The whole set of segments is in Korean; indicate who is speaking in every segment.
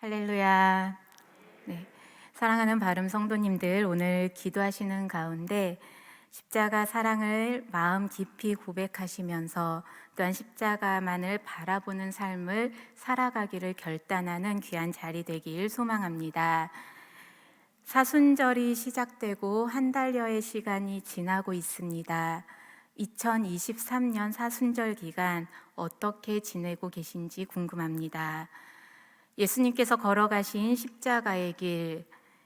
Speaker 1: 할렐루야. 네. 사랑하는 바름 성도님들, 오늘 기도하시는 가운데 십자가 사랑을 마음 깊이 고백하시면서 또한 십자가만을 바라보는 삶을 살아가기를 결단하는 귀한 자리 되길 소망합니다. 사순절이 시작되고 한 달여의 시간이 지나고 있습니다. 2023년 사순절 기간 어떻게 지내고 계신지 궁금합니다. 예수님께서 걸어가신 십자가의 길,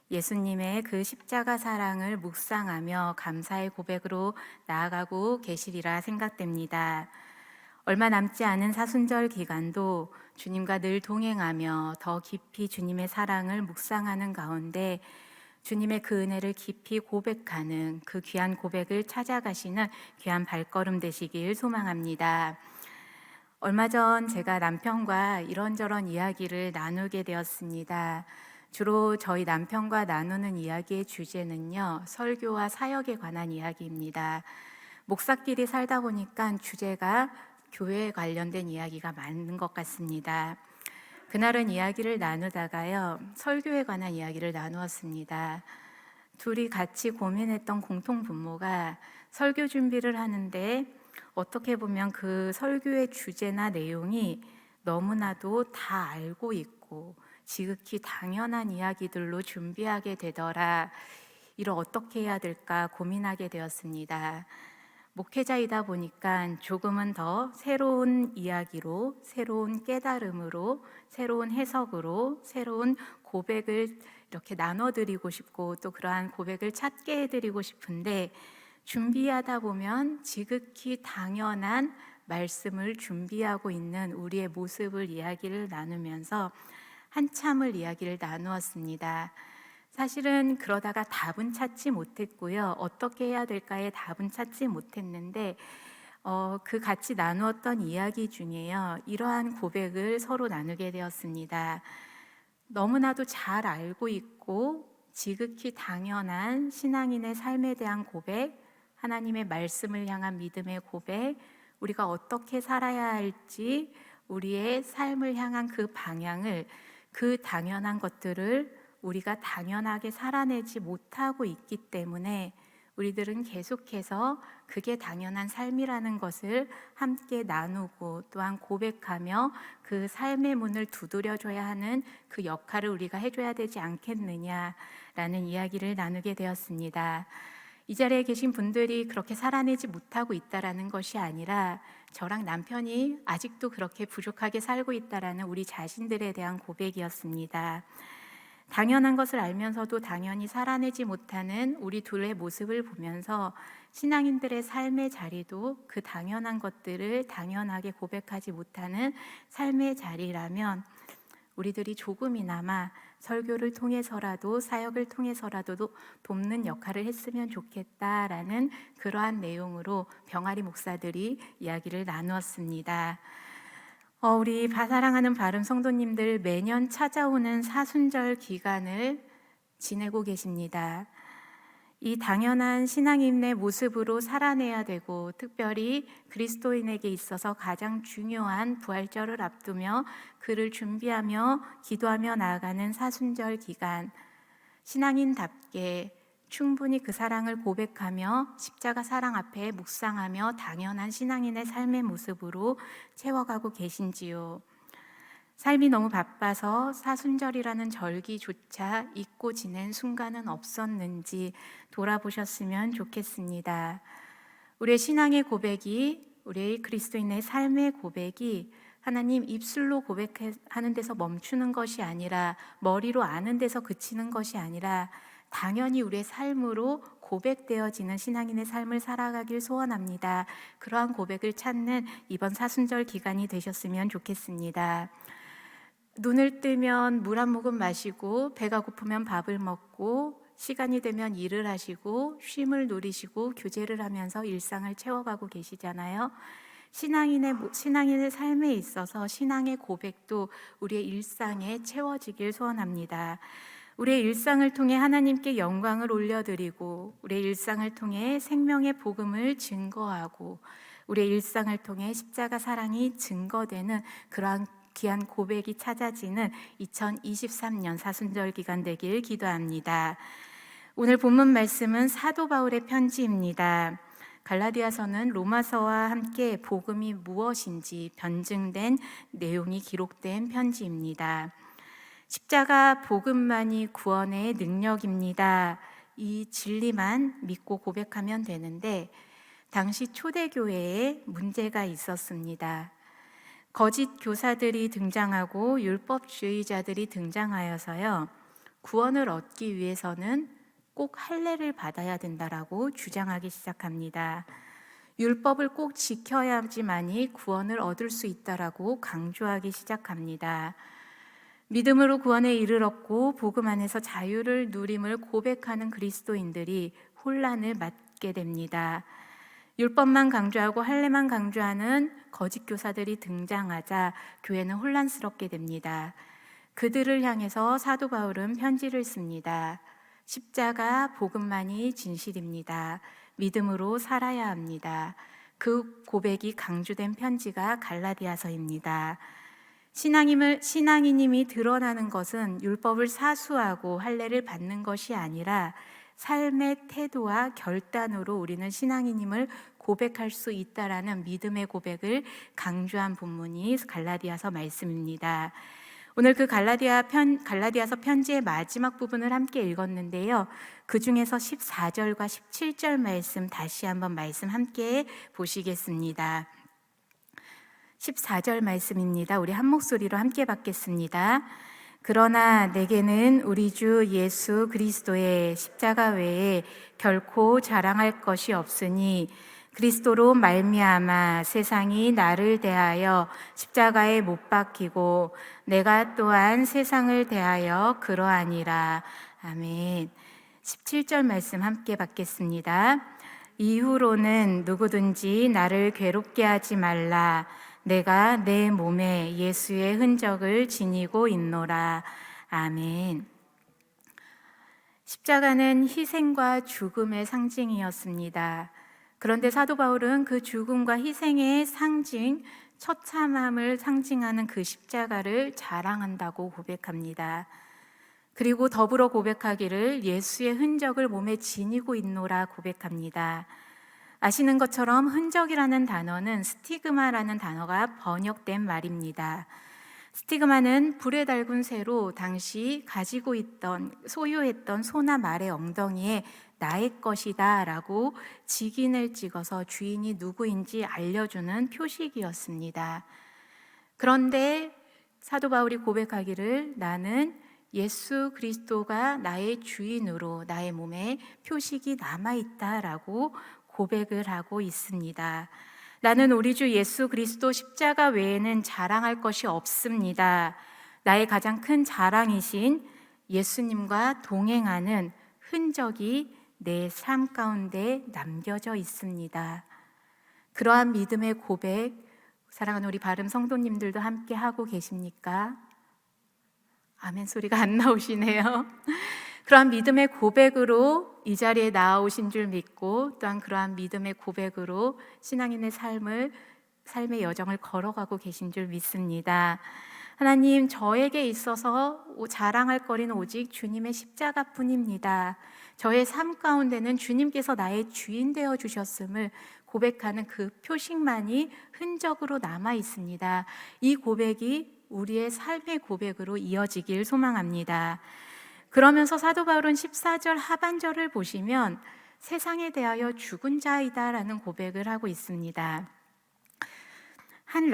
Speaker 1: 예수님의 그 십자가 사랑을 묵상하며 감사의 고백으로 나아가고 계시리라 생각됩니다. 얼마 남지 않은 사순절 기간도 주님과 늘 동행하며 더 깊이 주님의 사랑을 묵상하는 가운데 주님의 그 은혜를 깊이 고백하는 그 귀한 고백을 찾아가시는 귀한 발걸음 되시길 소망합니다. 얼마 전 제가 남편과 이런저런 이야기를 나누게 되었습니다. 주로 저희 남편과 나누는 이야기의 주제는요, 설교와 사역에 관한 이야기입니다. 목사끼리 살다 보니까 주제가 교회에 관련된 이야기가 많은 것 같습니다. 그날은 이야기를 나누다가요, 설교에 관한 이야기를 나누었습니다. 둘이 같이 고민했던 공통 분모가 설교 준비를 하는데 어떻게 보면 그 설교의 주제나 내용이 너무나도 다 알고 있고 지극히 당연한 이야기들로 준비하게 되더라. 이를 어떻게 해야 될까 고민하게 되었습니다. 목회자이다 보니까 조금은 더 새로운 이야기로, 새로운 깨달음으로, 새로운 해석으로, 새로운 고백을 이렇게 나눠드리고 싶고 또 그러한 고백을 찾게 해드리고 싶은데 준비하다 보면 지극히 당연한 말씀을 준비하고 있는 우리의 모습을 이야기를 나누면서 한참을 이야기를 나누었습니다. 사실은 그러다가 답은 찾지 못했고요. 어떻게 해야 될까에 답은 찾지 못했는데 그 같이 나누었던 이야기 중에요. 이러한 고백을 서로 나누게 되었습니다. 너무나도 잘 알고 있고 지극히 당연한 신앙인의 삶에 대한 고백, 하나님의 말씀을 향한 믿음의 고백, 우리가 어떻게 살아야 할지 우리의 삶을 향한 그 방향을, 그 당연한 것들을 우리가 당연하게 살아내지 못하고 있기 때문에 우리들은 계속해서 그게 당연한 삶이라는 것을 함께 나누고 또한 고백하며 그 삶의 문을 두드려줘야 하는 그 역할을 우리가 해줘야 되지 않겠느냐라는 이야기를 나누게 되었습니다. 이 자리에 계신 분들이 그렇게 살아내지 못하고 있다라는 것이 아니라 저랑 남편이 아직도 그렇게 부족하게 살고 있다라는 우리 자신들에 대한 고백이었습니다. 당연한 것을 알면서도 당연히 살아내지 못하는 우리 둘의 모습을 보면서 신앙인들의 삶의 자리도 그 당연한 것들을 당연하게 고백하지 못하는 삶의 자리라면 우리들이 조금이나마 설교를 통해서라도 사역을 통해서라도 돕는 역할을 했으면 좋겠다라는 그러한 내용으로 병아리 목사들이 이야기를 나누었습니다. 우리 사랑하는 바름 성도님들, 매년 찾아오는 사순절 기간을 지내고 계십니다. 이 당연한 신앙인의 모습으로 살아내야 되고 특별히 그리스도인에게 있어서 가장 중요한 부활절을 앞두며 그를 준비하며 기도하며 나아가는 사순절 기간, 신앙인답게 충분히 그 사랑을 고백하며 십자가 사랑 앞에 묵상하며 당연한 신앙인의 삶의 모습으로 채워가고 계신지요? 삶이 너무 바빠서 사순절이라는 절기조차 잊고 지낸 순간은 없었는지 돌아보셨으면 좋겠습니다. 우리의 신앙의 고백이, 우리의 그리스도인의 삶의 고백이 하나님 입술로 고백하는 데서 멈추는 것이 아니라 머리로 아는 데서 그치는 것이 아니라 당연히 우리의 삶으로 고백되어지는 신앙인의 삶을 살아가길 소원합니다. 그러한 고백을 찾는 이번 사순절 기간이 되셨으면 좋겠습니다. 눈을 뜨면 물 한 모금 마시고 배가 고프면 밥을 먹고 시간이 되면 일을 하시고 쉼을 누리시고 교제를 하면서 일상을 채워가고 계시잖아요. 신앙인의 삶에 있어서 신앙의 고백도 우리의 일상에 채워지길 소원합니다. 우리의 일상을 통해 하나님께 영광을 올려드리고 우리의 일상을 통해 생명의 복음을 증거하고 우리의 일상을 통해 십자가 사랑이 증거되는 그러한 귀한 고백이 찾아지는 2023년 사순절 기간 되길 기도합니다. 오늘 본문 말씀은 사도 바울의 편지입니다. 갈라디아서는 로마서와 함께 복음이 무엇인지 변증된 내용이 기록된 편지입니다. 십자가 복음만이 구원의 능력입니다. 이 진리만 믿고 고백하면 되는데 당시 초대교회에 문제가 있었습니다. 거짓 교사들이 등장하고 율법주의자들이 등장하여서요, 구원을 얻기 위해서는 꼭 할례를 받아야 된다라고 주장하기 시작합니다. 율법을 꼭 지켜야지만이 구원을 얻을 수 있다라고 강조하기 시작합니다. 믿음으로 구원에 이르렀고 복음 안에서 자유를 누림을 고백하는 그리스도인들이 혼란을 맞게 됩니다. 율법만 강조하고 할례만 강조하는 거짓 교사들이 등장하자 교회는 혼란스럽게 됩니다. 그들을 향해서 사도 바울은 편지를 씁니다. 십자가 복음만이 진실입니다. 믿음으로 살아야 합니다. 그 고백이 강조된 편지가 갈라디아서입니다. 신앙인임이 드러나는 것은 율법을 사수하고 할례를 받는 것이 아니라 삶의 태도와 결단으로 우리는 신앙인임을 고백할 수 있다라는 믿음의 고백을 강조한 본문이 갈라디아서 말씀입니다. 오늘 그 갈라디아서 편지의 마지막 부분을 함께 읽었는데요. 그 중에서 14절과 17절 말씀 다시 한번 말씀 함께 보시겠습니다. 14절 말씀입니다. 우리 한 목소리로 함께 받겠습니다. 그러나 내게는 우리 주 예수 그리스도의 십자가 외에 결코 자랑할 것이 없으니 그리스도로 말미암아 세상이 나를 대하여 십자가에 못 박히고 내가 또한 세상을 대하여 그러하니라. 아멘. 17절 말씀 함께 받겠습니다. 이후로는 누구든지 나를 괴롭게 하지 말라. 내가 내 몸에 예수의 흔적을 지니고 있노라. 아멘. 십자가는 희생과 죽음의 상징이었습니다. 그런데 사도 바울은 그 죽음과 희생의 상징, 처참함을 상징하는 그 십자가를 자랑한다고 고백합니다. 그리고 더불어 고백하기를 예수의 흔적을 몸에 지니고 있노라 고백합니다. 아시는 것처럼 흔적이라는 단어는 스티그마라는 단어가 번역된 말입니다. 스티그마는 불에 달군 쇠로 당시 가지고 있던, 소유했던 소나 말의 엉덩이에 나의 것이다 라고 직인을 찍어서 주인이 누구인지 알려주는 표식이었습니다. 그런데 사도 바울이 고백하기를 나는 예수 그리스도가 나의 주인으로 나의 몸에 표식이 남아있다라고 고백을 하고 있습니다. 나는 우리 주 예수 그리스도 십자가 외에는 자랑할 것이 없습니다. 나의 가장 큰 자랑이신 예수님과 동행하는 흔적이 내 삶 가운데 남겨져 있습니다. 그러한 믿음의 고백, 사랑하는 우리 바름 성도님들도 함께 하고 계십니까? 아멘 소리가 안 나오시네요. 그러한 믿음의 고백으로 이 자리에 나오신 줄 믿고 또한 그러한 믿음의 고백으로 신앙인의 삶의 여정을 걸어가고 계신 줄 믿습니다. 하나님, 저에게 있어서 자랑할 거리는 오직 주님의 십자가뿐입니다. 저의 삶 가운데는 주님께서 나의 주인 되어 주셨음을 고백하는 그 표식만이 흔적으로 남아 있습니다. 이 고백이 우리의 삶의 고백으로 이어지길 소망합니다. 그러면서 사도 바울은 14절 하반절을 보시면 세상에 대하여 죽은 자이다라는 고백을 하고 있습니다. 한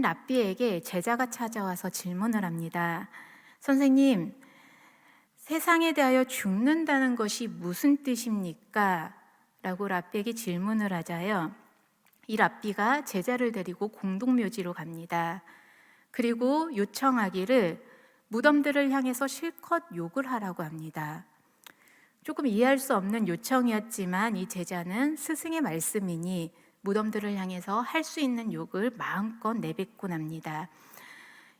Speaker 1: 랍비에게 제자가 찾아와서 질문을 합니다. 선생님, 세상에 대하여 죽는다는 것이 무슨 뜻입니까? 라고 랍비에게 질문을 하자요. 이 랍비가 제자를 데리고 공동묘지로 갑니다. 그리고 요청하기를 무덤들을 향해서 실컷 욕을 하라고 합니다. 조금 이해할 수 없는 요청이었지만 이 제자는 스승의 말씀이니 무덤들을 향해서 할 수 있는 욕을 마음껏 내뱉곤 합니다.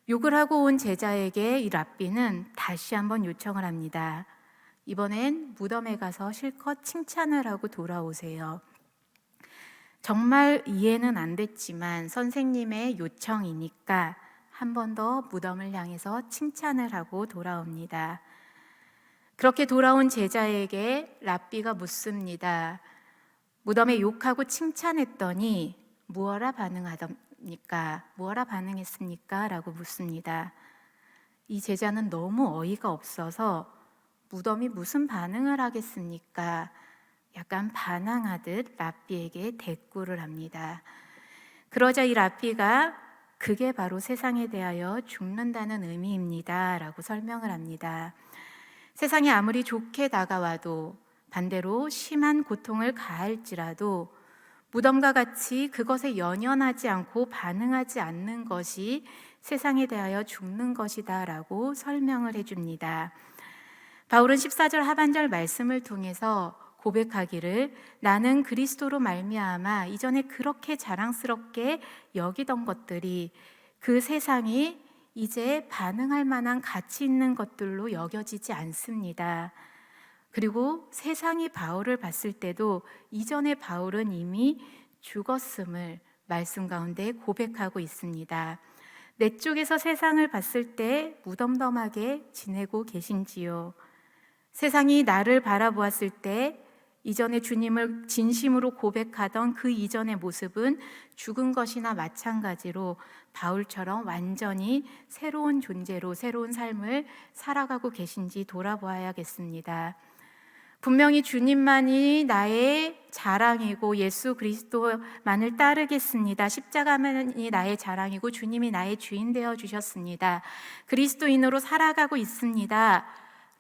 Speaker 1: 욕을 하고 온 제자에게 이 랍비는 다시 한번 요청을 합니다. 이번엔 무덤에 가서 실컷 칭찬을 하고 돌아오세요. 정말 이해는 안 됐지만 선생님의 요청이니까 한 번 더 무덤을 향해서 칭찬을 하고 돌아옵니다. 그렇게 돌아온 제자에게 랍비가 묻습니다. 무덤에 욕하고 칭찬했더니 무엇라 반응하답니까? 무엇라 반응했습니까? 라고 묻습니다. 이 제자는 너무 어이가 없어서 무덤이 무슨 반응을 하겠습니까? 약간 반항하듯 랍비에게 대꾸를 합니다. 그러자 이 랍비가 그게 바로 세상에 대하여 죽는다는 의미입니다 라고 설명을 합니다. 세상이 아무리 좋게 다가와도 반대로 심한 고통을 가할지라도 무덤과 같이 그것에 연연하지 않고 반응하지 않는 것이 세상에 대하여 죽는 것이다 라고 설명을 해줍니다. 바울은 14절 하반절 말씀을 통해서 고백하기를 나는 그리스도로 말미암아 이전에 그렇게 자랑스럽게 여기던 것들이 그 세상이 이제 반응할 만한 가치 있는 것들로 여겨지지 않습니다. 그리고 세상이 바울을 봤을 때도 이전에 바울은 이미 죽었음을 말씀 가운데 고백하고 있습니다. 내 쪽에서 세상을 봤을 때 무덤덤하게 지내고 계신지요? 세상이 나를 바라보았을 때 이전에 주님을 진심으로 고백하던 그 이전의 모습은 죽은 것이나 마찬가지로 바울처럼 완전히 새로운 존재로 새로운 삶을 살아가고 계신지 돌아보아야겠습니다. 분명히 주님만이 나의 자랑이고 예수 그리스도만을 따르겠습니다. 십자가만이 나의 자랑이고 주님이 나의 주인 되어 주셨습니다. 그리스도인으로 살아가고 있습니다.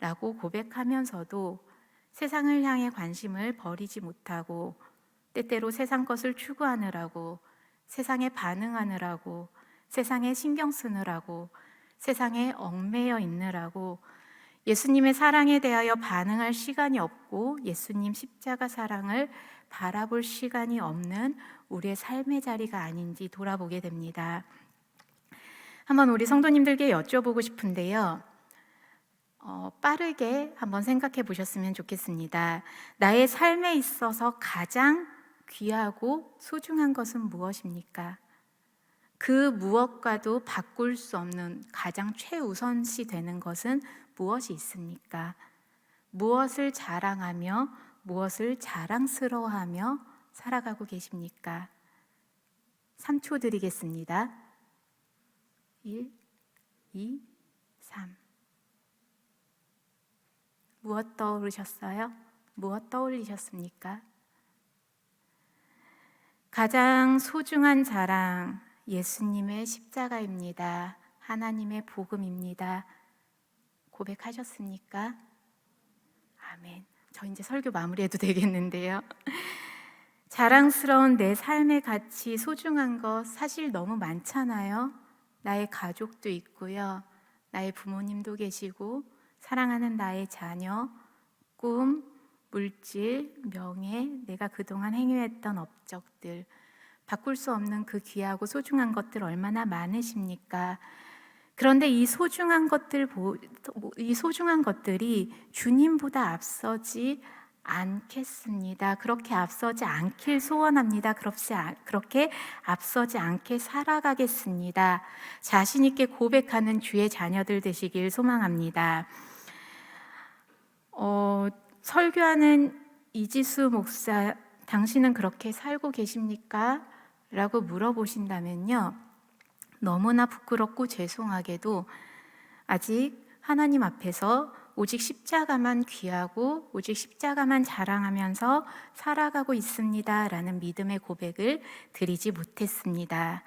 Speaker 1: 라고 고백하면서도 세상을 향해 관심을 버리지 못하고 때때로 세상 것을 추구하느라고 세상에 반응하느라고 세상에 신경 쓰느라고 세상에 얽매여 있느라고 예수님의 사랑에 대하여 반응할 시간이 없고 예수님 십자가 사랑을 바라볼 시간이 없는 우리의 삶의 자리가 아닌지 돌아보게 됩니다. 한번 우리 성도님들께 여쭤보고 싶은데요. 빠르게 한번 생각해 보셨으면 좋겠습니다. 나의 삶에 있어서 가장 귀하고 소중한 것은 무엇입니까? 그 무엇과도 바꿀 수 없는 가장 최우선시 되는 것은 무엇이 있습니까? 무엇을 자랑하며 무엇을 자랑스러워하며 살아가고 계십니까? 3초 드리겠습니다. 1, 2, 3. 무엇 떠오르셨어요? 무엇 떠올리셨습니까? 가장 소중한 자랑, 예수님의 십자가입니다. 하나님의 복음입니다. 고백하셨습니까? 아멘. 저 이제 설교 마무리해도 되겠는데요. 자랑스러운 내 삶의 가치, 소중한 것 사실 너무 많잖아요. 나의 가족도 있고요. 나의 부모님도 계시고 사랑하는 나의 자녀, 꿈, 물질, 명예, 내가 그동안 행위했던 업적들, 바꿀 수 없는 그 귀하고 소중한 것들 얼마나 많으십니까? 그런데 이 소중한 것들이 주님보다 앞서지 않겠습니다. 그렇게 앞서지 않길 소원합니다. 그렇게 앞서지 않게 살아가겠습니다. 자신 있게 고백하는 주의 자녀들 되시길 소망합니다. 설교하는 이지수 목사, 당신은 그렇게 살고 계십니까? 라고 물어보신다면요, 너무나 부끄럽고 죄송하게도 아직 하나님 앞에서 오직 십자가만 귀하고 오직 십자가만 자랑하면서 살아가고 있습니다 라는 믿음의 고백을 드리지 못했습니다.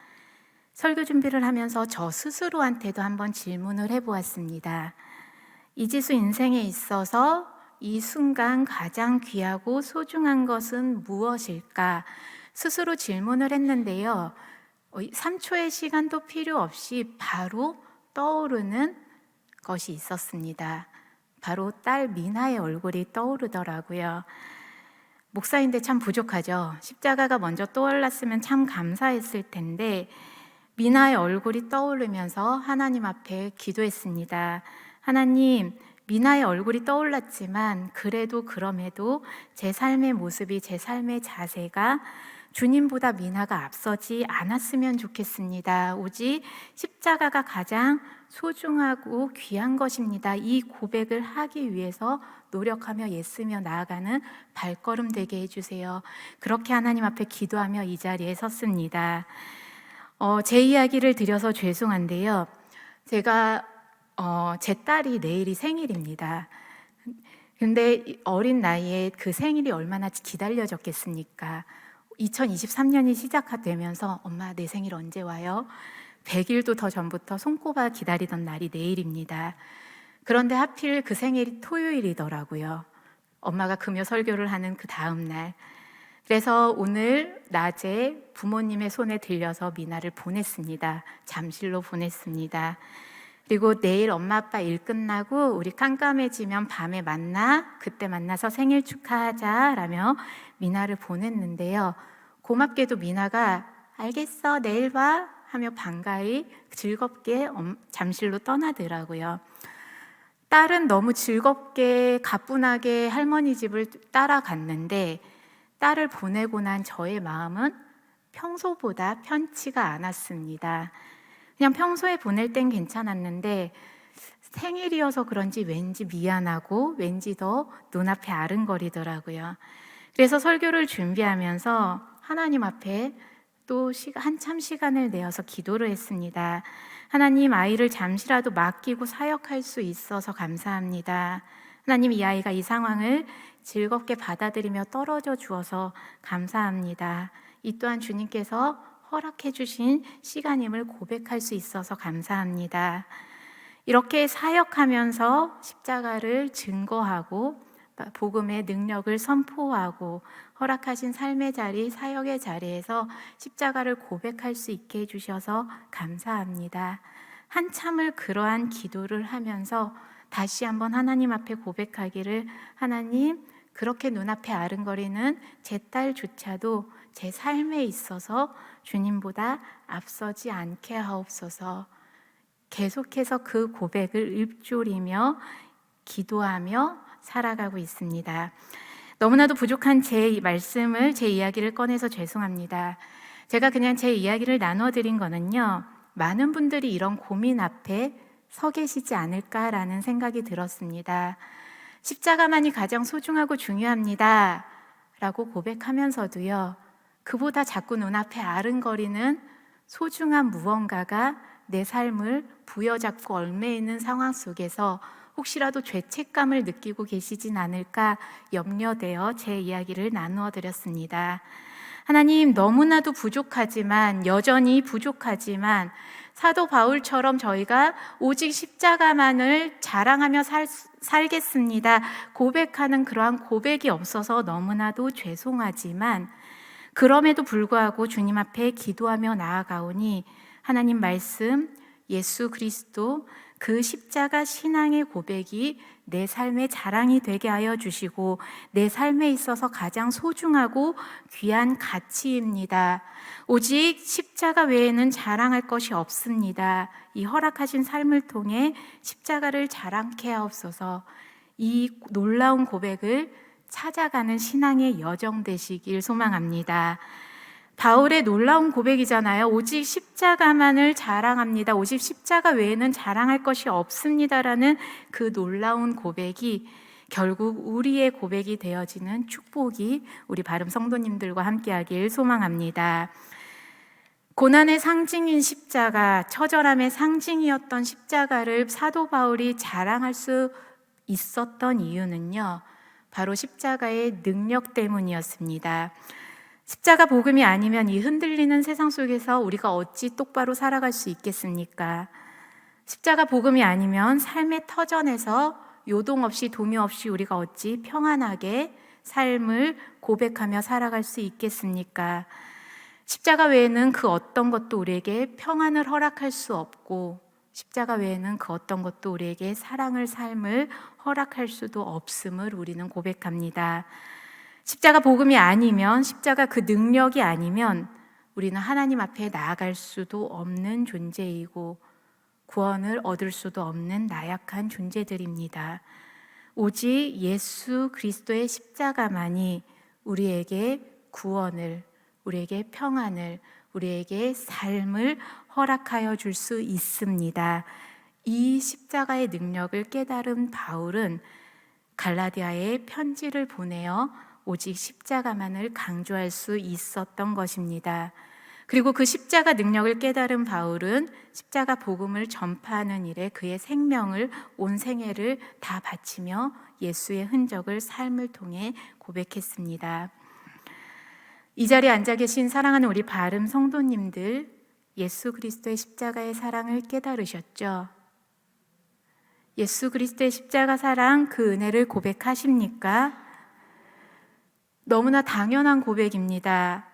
Speaker 1: 설교 준비를 하면서 저 스스로한테도 한번 질문을 해보았습니다. 이지수 인생에 있어서 이 순간 가장 귀하고 소중한 것은 무엇일까? 스스로 질문을 했는데요, 3초의 시간도 필요 없이 바로 떠오르는 것이 있었습니다. 바로 딸 미나의 얼굴이 떠오르더라고요. 목사인데 참 부족하죠. 십자가가 먼저 떠올랐으면 참 감사했을 텐데 미나의 얼굴이 떠오르면서 하나님 앞에 기도했습니다. 하나님, 미나의 얼굴이 떠올랐지만 그래도 그럼에도 제 삶의 모습이, 제 삶의 자세가 주님보다 미나가 앞서지 않았으면 좋겠습니다. 오직 십자가가 가장 소중하고 귀한 것입니다. 이 고백을 하기 위해서 노력하며 애쓰며 나아가는 발걸음 되게 해주세요. 그렇게 하나님 앞에 기도하며 이 자리에 섰습니다. 제 이야기를 드려서 죄송한데요. 제가 제 딸이 내일이 생일입니다. 근데 어린 나이에 그 생일이 얼마나 기다려졌겠습니까? 2023년이 시작되면서 엄마 내 생일 언제 와요? 100일도 더 전부터 손꼽아 기다리던 날이 내일입니다. 그런데 하필 그 생일이 토요일이더라고요. 엄마가 금요 설교를 하는 그 다음 날. 그래서 오늘 낮에 부모님의 손에 들려서 미나를 보냈습니다. 잠실로 보냈습니다. 그리고 내일 엄마 아빠 일 끝나고 우리 깜깜해지면 밤에 만나, 그때 만나서 생일 축하하자 라며 미나를 보냈는데요. 고맙게도 미나가 알겠어 내일 봐 하며 반가이 즐겁게 잠실로 떠나더라고요. 딸은 너무 즐겁게 가뿐하게 할머니 집을 따라갔는데 딸을 보내고 난 저의 마음은 평소보다 편치가 않았습니다. 그냥 평소에 보낼 땐 괜찮았는데 생일이어서 그런지 왠지 미안하고 왠지 더 눈앞에 아른거리더라고요. 그래서 설교를 준비하면서 하나님 앞에 또 한참 시간을 내어서 기도를 했습니다. 하나님, 아이를 잠시라도 맡기고 사역할 수 있어서 감사합니다. 하나님, 이 아이가 이 상황을 즐겁게 받아들이며 떨어져 주어서 감사합니다. 이 또한 주님께서 허락해 주신 시간임을 고백할 수 있어서 감사합니다. 이렇게 사역하면서 십자가를 증거하고 복음의 능력을 선포하고 허락하신 삶의 자리, 사역의 자리에서 십자가를 고백할 수 있게 해주셔서 감사합니다. 한참을 그러한 기도를 하면서 다시 한번 하나님 앞에 고백하기를, 하나님, 그렇게 눈앞에 아른거리는 제 딸조차도 제 삶에 있어서 주님보다 앞서지 않게 하옵소서. 계속해서 그 고백을 읊조리며 기도하며 살아가고 있습니다. 너무나도 부족한 제 말씀을, 제 이야기를 꺼내서 죄송합니다. 제가 그냥 제 이야기를 나눠드린 거는요, 많은 분들이 이런 고민 앞에 서 계시지 않을까라는 생각이 들었습니다. 십자가만이 가장 소중하고 중요합니다 라고 고백하면서도요, 그보다 자꾸 눈앞에 아른거리는 소중한 무언가가 내 삶을 부여잡고 얽매이는 상황 속에서 혹시라도 죄책감을 느끼고 계시진 않을까 염려되어 제 이야기를 나누어 드렸습니다. 하나님, 너무나도 부족하지만, 여전히 부족하지만 사도 바울처럼 저희가 오직 십자가만을 자랑하며 살겠습니다 고백하는 그러한 고백이 없어서 너무나도 죄송하지만, 그럼에도 불구하고 주님 앞에 기도하며 나아가오니 하나님 말씀, 예수 그리스도, 그 십자가 신앙의 고백이 내 삶의 자랑이 되게 하여 주시고 내 삶에 있어서 가장 소중하고 귀한 가치입니다. 오직 십자가 외에는 자랑할 것이 없습니다. 이 허락하신 삶을 통해 십자가를 자랑케 하옵소서. 이 놀라운 고백을 찾아가는 신앙의 여정 되시길 소망합니다. 바울의 놀라운 고백이잖아요. 오직 십자가만을 자랑합니다. 오직 십자가 외에는 자랑할 것이 없습니다라는 그 놀라운 고백이 결국 우리의 고백이 되어지는 축복이 우리 바름 성도님들과 함께하길 소망합니다. 고난의 상징인 십자가, 처절함의 상징이었던 십자가를 사도 바울이 자랑할 수 있었던 이유는요, 바로 십자가의 능력 때문이었습니다. 십자가 복음이 아니면 이 흔들리는 세상 속에서 우리가 어찌 똑바로 살아갈 수 있겠습니까? 십자가 복음이 아니면 삶의 터전에서 요동 없이 동요 없이 우리가 어찌 평안하게 삶을 고백하며 살아갈 수 있겠습니까? 십자가 외에는 그 어떤 것도 우리에게 평안을 허락할 수 없고, 십자가 외에는 그 어떤 것도 우리에게 사랑을, 삶을 허락할 수도 없음을 우리는 고백합니다. 십자가 복음이 아니면, 십자가 그 능력이 아니면 우리는 하나님 앞에 나아갈 수도 없는 존재이고 구원을 얻을 수도 없는 나약한 존재들입니다. 오직 예수 그리스도의 십자가만이 우리에게 구원을, 우리에게 평안을, 우리에게 삶을 허락하여 줄 수 있습니다. 이 십자가의 능력을 깨달은 바울은 갈라디아에 편지를 보내어 오직 십자가만을 강조할 수 있었던 것입니다. 그리고 그 십자가 능력을 깨달은 바울은 십자가 복음을 전파하는 일에 그의 생명을, 온 생애를 다 바치며 예수의 흔적을 삶을 통해 고백했습니다. 이 자리에 앉아 계신 사랑하는 우리 바름 성도님들, 예수 그리스도의 십자가의 사랑을 깨달으셨죠? 예수 그리스도의 십자가 사랑, 그 은혜를 고백하십니까? 너무나 당연한 고백입니다.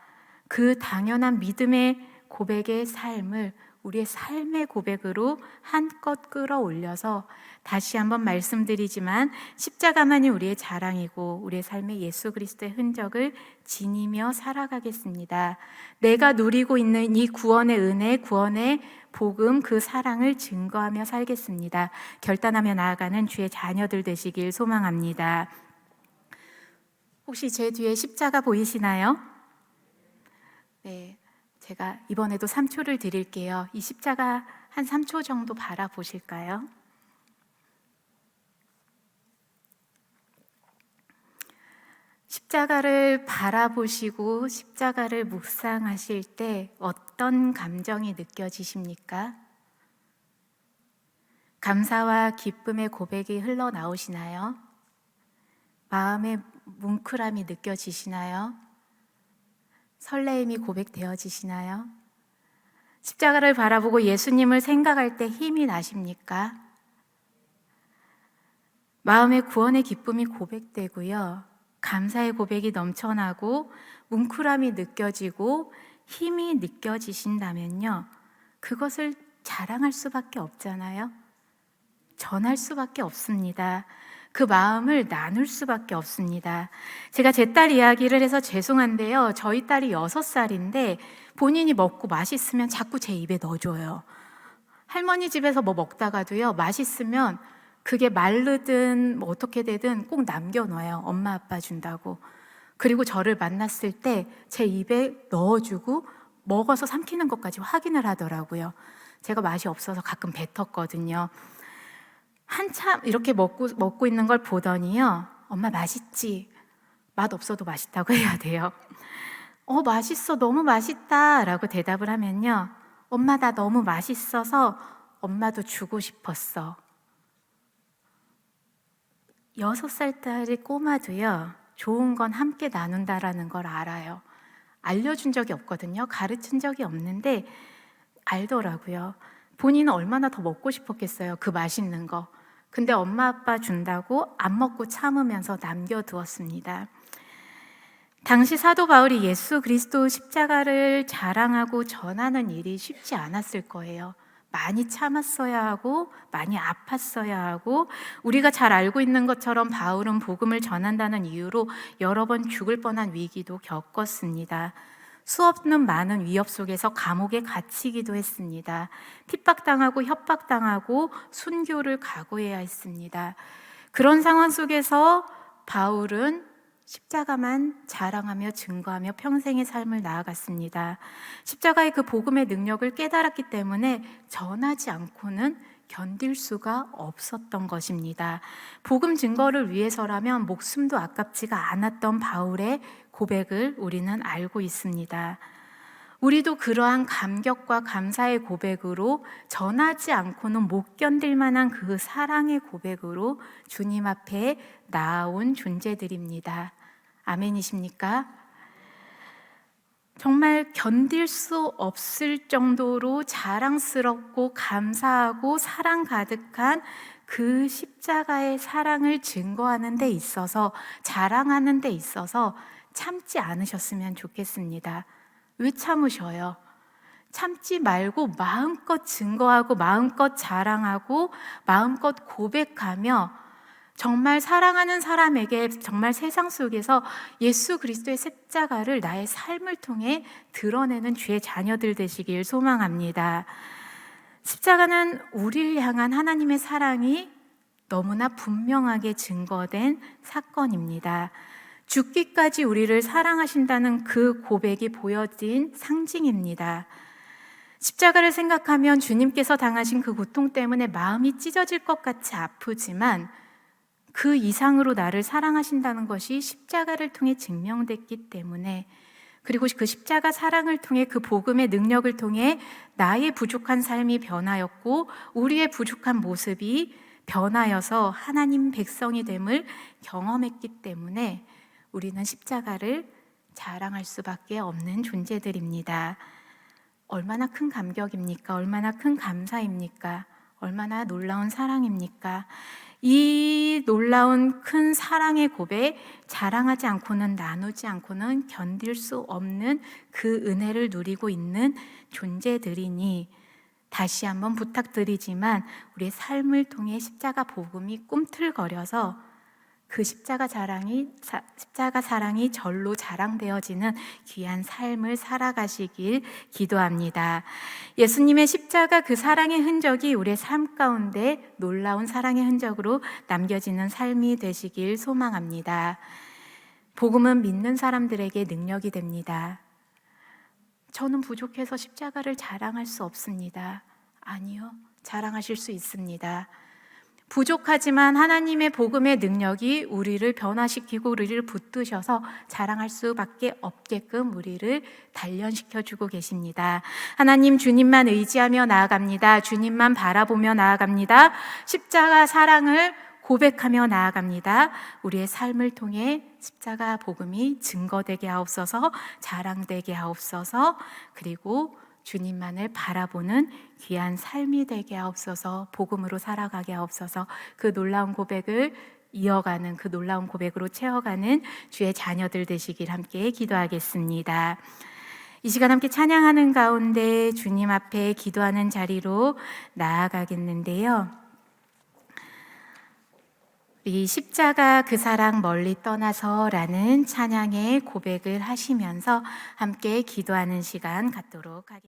Speaker 1: 그 당연한 믿음의 고백의 삶을 우리의 삶의 고백으로 한껏 끌어올려서 다시 한번 말씀드리지만 십자가만이 우리의 자랑이고 우리의 삶에 예수 그리스도의 흔적을 지니며 살아가겠습니다. 내가 누리고 있는 이 구원의 은혜, 구원의 복음, 그 사랑을 증거하며 살겠습니다. 결단하며 나아가는 주의 자녀들 되시길 소망합니다. 혹시 제 뒤에 십자가 보이시나요? 네, 제가 이번에도 3초를 드릴게요. 이 십자가 한 3초 정도 바라보실까요? 십자가를 바라보시고 십자가를 묵상하실 때 어떤 감정이 느껴지십니까? 감사와 기쁨의 고백이 흘러나오시나요? 마음의 뭉클함이 느껴지시나요? 설레임이 고백되어지시나요? 십자가를 바라보고 예수님을 생각할 때 힘이 나십니까? 마음의 구원의 기쁨이 고백되고요, 감사의 고백이 넘쳐나고 뭉클함이 느껴지고 힘이 느껴지신다면요, 그것을 자랑할 수밖에 없잖아요. 전할 수밖에 없습니다. 그 마음을 나눌 수밖에 없습니다. 제가 제 딸 이야기를 해서 죄송한데요, 저희 딸이 6살인데 본인이 먹고 맛있으면 자꾸 제 입에 넣어줘요. 할머니 집에서 뭐 먹다가도요, 맛있으면 그게 마르든 뭐 어떻게 되든 꼭 남겨놔요. 엄마 아빠 준다고. 그리고 저를 만났을 때 제 입에 넣어주고 먹어서 삼키는 것까지 확인을 하더라고요. 제가 맛이 없어서 가끔 뱉었거든요. 한참 이렇게 먹고 있는 걸 보더니요, 엄마 맛있지? 맛 없어도 맛있다고 해야 돼요. 맛있어, 너무 맛있다 라고 대답을 하면요, 엄마 나 너무 맛있어서 엄마도 주고 싶었어. 6살짜리 꼬마도요, 좋은 건 함께 나눈다라는 걸 알아요. 알려준 적이 없거든요. 가르친 적이 없는데 알더라고요. 본인은 얼마나 더 먹고 싶었겠어요, 그 맛있는 거. 근데 엄마 아빠 준다고 안 먹고 참으면서 남겨두었습니다. 당시 사도 바울이 예수 그리스도 십자가를 자랑하고 전하는 일이 쉽지 않았을 거예요. 많이 참았어야 하고 많이 아팠어야 하고, 우리가 잘 알고 있는 것처럼 바울은 복음을 전한다는 이유로 여러 번 죽을 뻔한 위기도 겪었습니다. 수없는 많은 위협 속에서 감옥에 갇히기도 했습니다. 핍박당하고 협박당하고 순교를 각오해야 했습니다. 그런 상황 속에서 바울은 십자가만 자랑하며 증거하며 평생의 삶을 나아갔습니다. 십자가의 그 복음의 능력을 깨달았기 때문에 전하지 않고는 견딜 수가 없었던 것입니다. 복음 증거를 위해서라면 목숨도 아깝지가 않았던 바울의 고백을 우리는 알고 있습니다. 우리도 그러한 감격과 감사의 고백으로, 전하지 않고는 못 견딜 만한 그 사랑의 고백으로 주님 앞에 나아온 존재들입니다. 아멘이십니까? 정말 견딜 수 없을 정도로 자랑스럽고 감사하고 사랑 가득한 그 십자가의 사랑을 증거하는 데 있어서, 자랑하는 데 있어서 참지 않으셨으면 좋겠습니다. 왜 참으셔요? 참지 말고 마음껏 증거하고 마음껏 자랑하고 마음껏 고백하며 정말 사랑하는 사람에게 정말 세상 속에서 예수 그리스도의 십자가를 나의 삶을 통해 드러내는 주의 자녀들 되시길 소망합니다. 십자가는 우리를 향한 하나님의 사랑이 너무나 분명하게 증거된 사건입니다. 죽기까지 우리를 사랑하신다는 그 고백이 보여진 상징입니다. 십자가를 생각하면 주님께서 당하신 그 고통 때문에 마음이 찢어질 것 같이 아프지만 그 이상으로 나를 사랑하신다는 것이 십자가를 통해 증명됐기 때문에, 그리고 그 십자가 사랑을 통해 그 복음의 능력을 통해 나의 부족한 삶이 변하였고 우리의 부족한 모습이 변하여서 하나님 백성이 됨을 경험했기 때문에 우리는 십자가를 자랑할 수밖에 없는 존재들입니다. 얼마나 큰 감격입니까? 얼마나 큰 감사입니까? 얼마나 놀라운 사랑입니까? 이 놀라운 큰 사랑의 고백, 자랑하지 않고는, 나누지 않고는 견딜 수 없는 그 은혜를 누리고 있는 존재들이니, 다시 한번 부탁드리지만 우리의 삶을 통해 십자가 복음이 꿈틀거려서 그 십자가 사랑이 절로 자랑되어지는 귀한 삶을 살아가시길 기도합니다. 예수님의 십자가 그 사랑의 흔적이 우리의 삶 가운데 놀라운 사랑의 흔적으로 남겨지는 삶이 되시길 소망합니다. 복음은 믿는 사람들에게 능력이 됩니다. 저는 부족해서 십자가를 자랑할 수 없습니다. 아니요, 자랑하실 수 있습니다. 부족하지만 하나님의 복음의 능력이 우리를 변화시키고 우리를 붙드셔서 자랑할 수밖에 없게끔 우리를 단련시켜주고 계십니다. 하나님, 주님만 의지하며 나아갑니다. 주님만 바라보며 나아갑니다. 십자가 사랑을 고백하며 나아갑니다. 우리의 삶을 통해 십자가 복음이 증거되게 하옵소서, 자랑되게 하옵소서, 그리고 주님만을 바라보는 귀한 삶이 되게 하옵소서, 복음으로 살아가게 하옵소서, 그 놀라운 고백을 이어가는, 그 놀라운 고백으로 채워가는 주의 자녀들 되시길 함께 기도하겠습니다. 이 시간 함께 찬양하는 가운데 주님 앞에 기도하는 자리로 나아가겠는데요. 이 십자가 그 사랑 멀리 떠나서라는 찬양의 고백을 하시면서 함께 기도하는 시간 갖도록 하겠습니다.